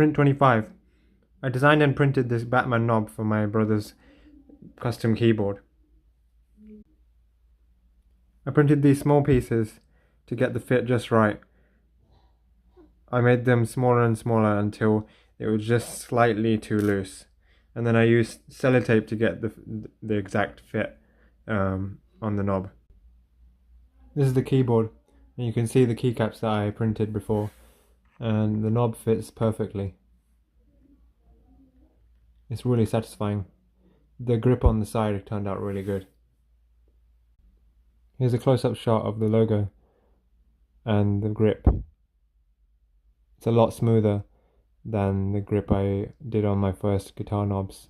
Print 25. I designed and printed this Batman knob for my brother's custom keyboard. I printed these small pieces to get the fit just right. I made them smaller and smaller until it was just slightly too loose. And then I used sellotape to get the exact fit on the knob. This is the keyboard, and you can see the keycaps that I printed before, and the knob fits perfectly. It's really satisfying. The grip on the side turned out really good. Here's a close-up shot of the logo and the grip. It's a lot smoother than the grip I did on my first guitar knobs.